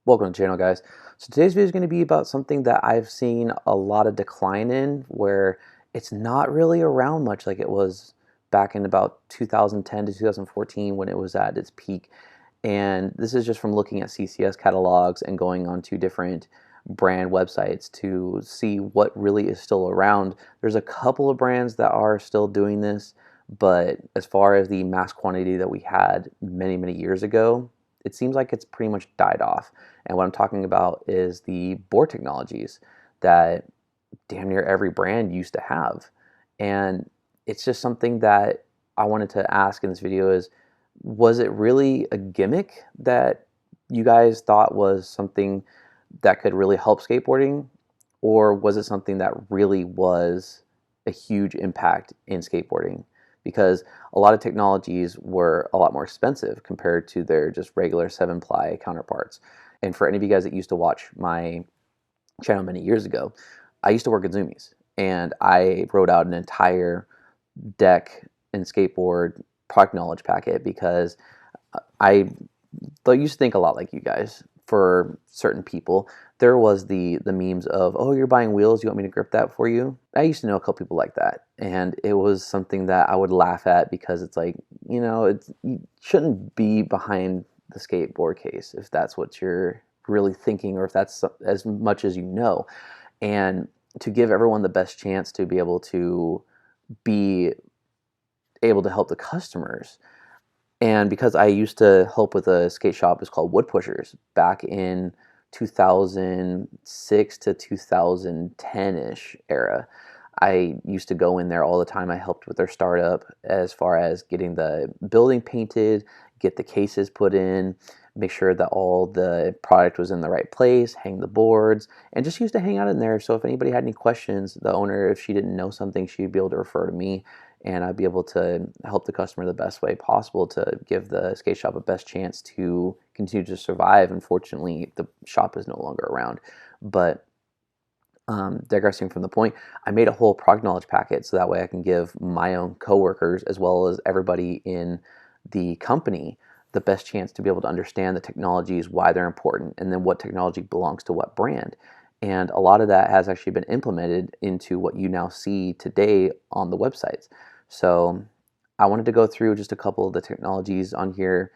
Welcome to the channel, guys. So today's video is going to be about something that I've seen a lot of decline in, where it's not really around much like it was back in about 2010 to 2014 when it was at its peak. And this is just from looking at CCS catalogs and going on to different brand websites to see what really is still around. There's a couple of brands that are still doing this, but as far as the mass quantity that we had many, many years ago, it seems like it's pretty much died off. And what I'm talking about is the board technologies that damn near every brand used to have. And it's just something that I wanted to ask in this video is, was it really a gimmick that you guys thought was something that could really help skateboarding? Or was it something that really was a huge impact in skateboarding? Because a lot of technologies were a lot more expensive compared to their just regular 7-ply counterparts. And for any of you guys that used to watch my channel many years ago, I used to work at Zoomies, and I wrote out an entire deck and skateboard product knowledge packet because I used to think a lot like you guys. For certain people, there was the memes of, oh, you're buying wheels, you want me to grip that for you? I used to know a couple people like that, and it was something that I would laugh at because it's like, you shouldn't be behind the skateboard case if that's what you're really thinking, or if that's as much as you know. And to give everyone the best chance to be able to help the customers. And because I used to help with a skate shop, it's called Wood Pushers, back in 2006 to 2010-ish era. I used to go in there all the time. I helped with their startup as far as getting the building painted, get the cases put in, make sure that all the product was in the right place, hang the boards, and just used to hang out in there. So if anybody had any questions, the owner, if she didn't know something, she'd be able to refer to me, and I'd be able to help the customer the best way possible to give the skate shop a best chance to continue to survive. Unfortunately, the shop is no longer around. But digressing from the point, I made a whole product knowledge packet so that way I can give my own coworkers as well as everybody in the company the best chance to be able to understand the technologies, why they're important, and then what technology belongs to what brand. And a lot of that has actually been implemented into what you now see today on the websites. So I wanted to go through just a couple of the technologies on here.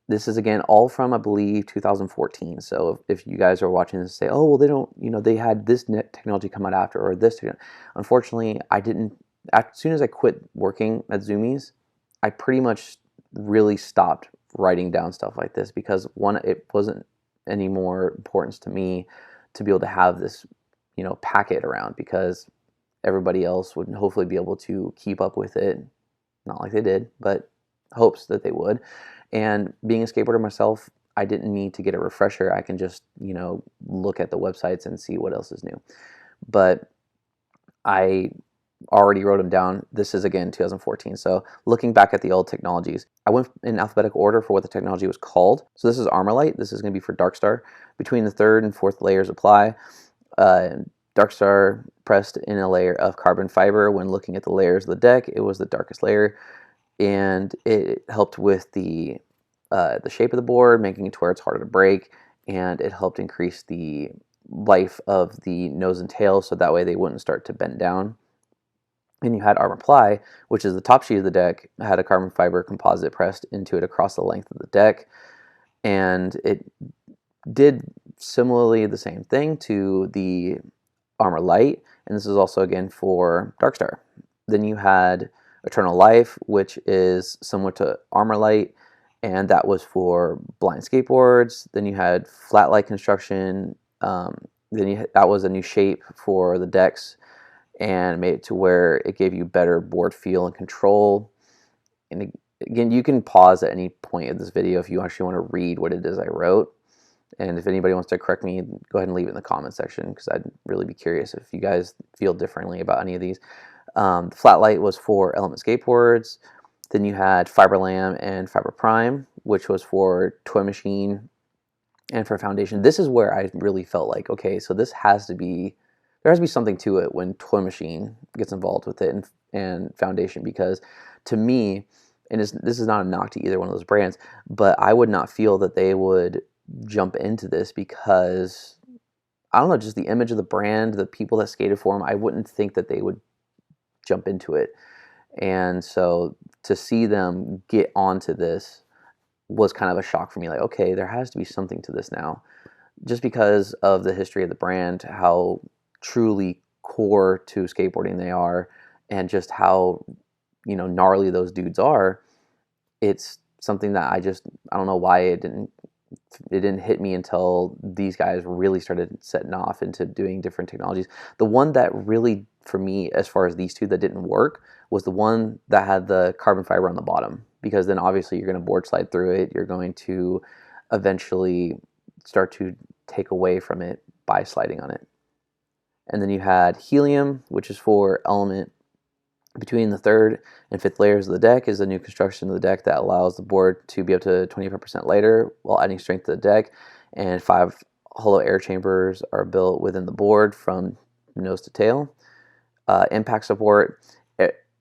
This is, again, all from, I believe, 2014. So if you guys are watching this and say, oh, well, they don't, they had this technology come out after, or this. Unfortunately, I didn't. As soon as I quit working at Zoomies, I pretty much really stopped writing down stuff like this because, one, it wasn't any more importance to me to be able to have this, packet around, because everybody else would hopefully be able to keep up with it. Not like they did, but hopes that they would. And being a skateboarder myself, I didn't need to get a refresher. I can just, look at the websites and see what else is new. But I already wrote them down. This is, again, 2014. So looking back at the old technologies, I went in alphabetical order for what the technology was called. So this is Armorlight. This is going to be for Darkstar. Between the third and fourth layers apply. Darkstar pressed in a layer of carbon fiber. When looking at the layers of the deck, it was the darkest layer, and it helped with the shape of the board, making it to where it's harder to break, and it helped increase the life of the nose and tail, so that way they wouldn't start to bend down. And you had Armor Ply, which is the top sheet of the deck, had a carbon fiber composite pressed into it across the length of the deck, and it did similarly the same thing to the Armor Light, and this is also, again, for Darkstar. Then you had Eternal Life, which is similar to Armor Light, and that was for blind skateboards. Then you had Flat Light Construction. That was a new shape for the decks and made it to where it gave you better board feel and control. And again, you can pause at any point of this video if you actually want to read what it is I wrote. And if anybody wants to correct me, go ahead and leave it in the comment section, because I'd really be curious if you guys feel differently about any of these. Flat Light was for Element skateboards. Then you had Fiberlam and Fiber Prime, which was for Toy Machine and for Foundation. This is where I really felt like, okay, so there has to be something to it when Toy Machine gets involved with it and Foundation, because to me, and this is not a knock to either one of those brands, but I would not feel that they would jump into this because I don't know, just the image of the brand, the people that skated for them, I wouldn't think that they would jump into it. And so to see them get onto this was kind of a shock for me. Like, okay, there has to be something to this now, just because of the history of the brand, how truly core to skateboarding they are, and just how, you know, gnarly those dudes are. It's something that I don't know why it didn't hit me until these guys really started setting off into doing different technologies. The one that really, for me, as far as these two that didn't work, was the one that had the carbon fiber on the bottom, because then obviously you're going to board slide through it. You're going to eventually start to take away from it by sliding on it. And then you had helium, which is for element between the third and fifth layers of the deck, is a new construction of the deck that allows the board to be up to 25% lighter while adding strength to the deck. And 5 hollow air chambers are built within the board from nose to tail. Impact support,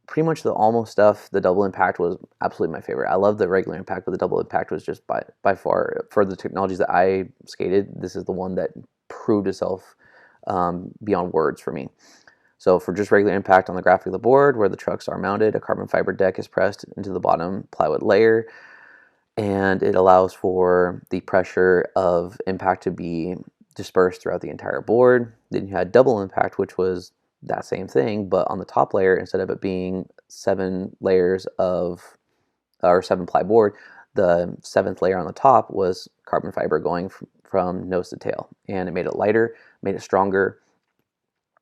pretty much the almost stuff. The double impact was absolutely my favorite. I love the regular impact, but the double impact was just by far, for the technologies that I skated, this is the one that proved itself beyond words for me. So for just regular impact on the graphic of the board where the trucks are mounted, a carbon fiber deck is pressed into the bottom plywood layer, and it allows for the pressure of impact to be dispersed throughout the entire board. Then you had double impact, which was that same thing, but on the top layer, instead of it being 7 layers of, or 7 ply board, the 7th layer on the top was carbon fiber going from nose to tail, and it made it lighter, made it stronger,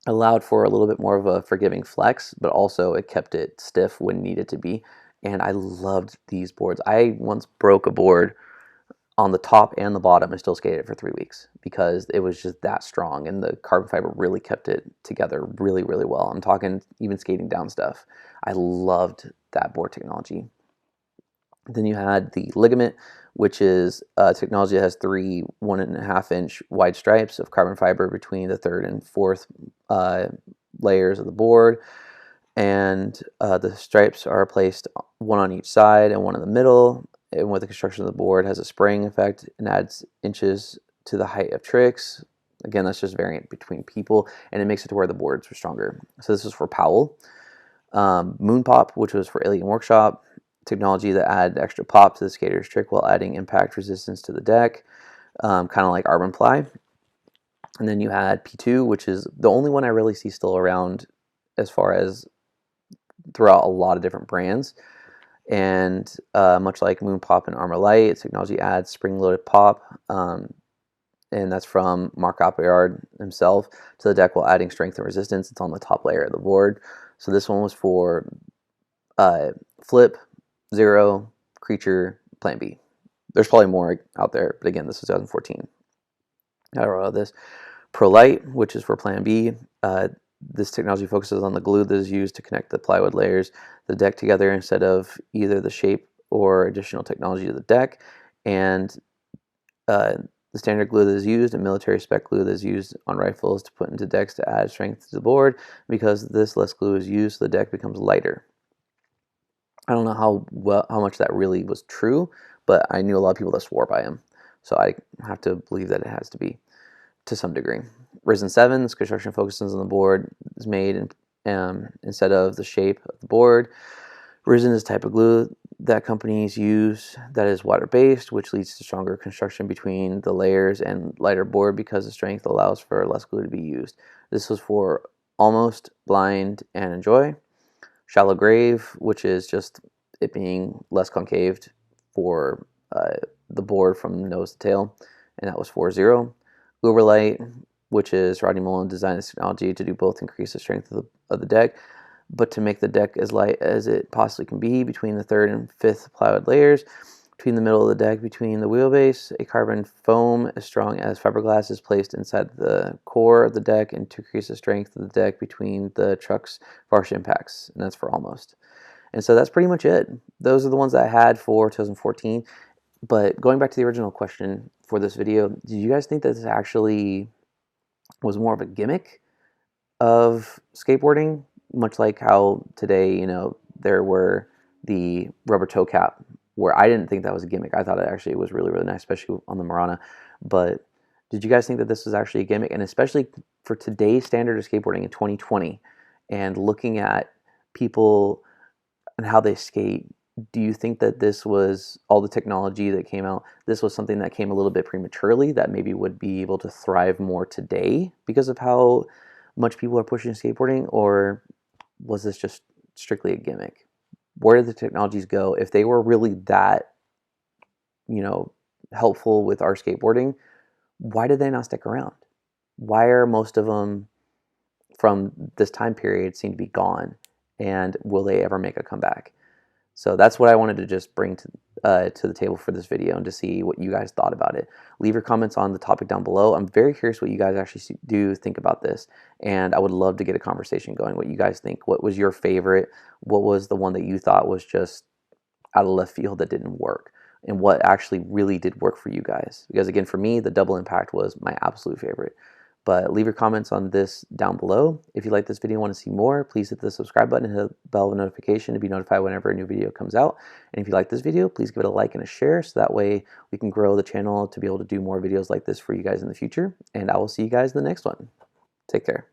allowed for a little bit more of a forgiving flex, but also it kept it stiff when needed to be. And I loved these boards. I once broke a board on the top and the bottom and still skated it for 3 weeks because it was just that strong, and the carbon fiber really kept it together really, really well. I'm talking even skating down stuff. I loved that board technology. Then you had the ligament, which is technology that has 3 1.5-inch wide stripes of carbon fiber between the third and fourth layers of the board. And the stripes are placed one on each side and one in the middle. And with the construction of the board, has a spraying effect and adds inches to the height of tricks. Again, that's just variant between people, and it makes it to where the boards are stronger. So this is for Powell. Moon Pop, which was for Alien Workshop, technology that add extra pop to the skater's trick while adding impact resistance to the deck, kind of like Arbon Ply. And then you had P2, which is the only one I really see still around as far as throughout a lot of different brands. And much like Moon Pop and Armor Light, technology adds spring-loaded pop, and that's from Mark Appleyard himself, to the deck while adding strength and resistance. It's on the top layer of the board. So this one was for Flip, Zero, Creature, Plan B. There's probably more out there, but again, this is 2014. I don't know this. Pro Light, which is for Plan B. This technology focuses on the glue that is used to connect the plywood layers, the deck together, instead of either the shape or additional technology to the deck. And the standard glue that is used and military spec glue that is used on rifles to put into decks to add strength to the board. Because this less glue is used, the deck becomes lighter. I don't know how much that really was true, but I knew a lot of people that swore by him. So I have to believe that it has to be to some degree. Risen 7, this construction focuses on the board is made instead of the shape of the board. Risen is a type of glue that companies use that is water-based, which leads to stronger construction between the layers and lighter board because the strength allows for less glue to be used. This was for Almost, Blind, and Enjoy. Shallow Grave, which is just it being less concaved for the board from nose to tail, and that was 4-0. Uber Light, which is Rodney Mullen designed this technology to do both increase the strength of the deck, but to make the deck as light as it possibly can be between the third and fifth plywood layers. Between the middle of the deck, between the wheelbase, a carbon foam as strong as fiberglass is placed inside the core of the deck and to increase the strength of the deck between the truck's harsh impacts, and that's for Almost. And so that's pretty much it. Those are the ones that I had for 2014. But going back to the original question for this video, do you guys think that this actually was more of a gimmick of skateboarding, much like how today, there were the rubber toe cap where I didn't think that was a gimmick. I thought it actually was really, really nice, especially on the Marana. But did you guys think that this was actually a gimmick? And especially for today's standard of skateboarding in 2020 and looking at people and how they skate, do you think that this was all the technology that came out? This was something that came a little bit prematurely that maybe would be able to thrive more today because of how much people are pushing skateboarding? Or was this just strictly a gimmick? Where did the technologies go? If they were really that, you know, helpful with our skateboarding, why did they not stick around? Why are most of them from this time period seem to be gone? And will they ever make a comeback? So that's what I wanted to just bring to the table for this video and to see what you guys thought about it. Leave your comments on the topic down below. I'm very curious what you guys actually do think about this, and I would love to get a conversation going. What you guys think? What was your favorite? What was the one that you thought was just out of left field that didn't work? And what actually really did work for you guys? Because again, for me, the double impact was my absolute favorite. But leave your comments on this down below. If you like this video and want to see more, please hit the subscribe button and hit the bell of notification to be notified whenever a new video comes out. And if you like this video, please give it a like and a share so that way we can grow the channel to be able to do more videos like this for you guys in the future. And I will see you guys in the next one. Take care.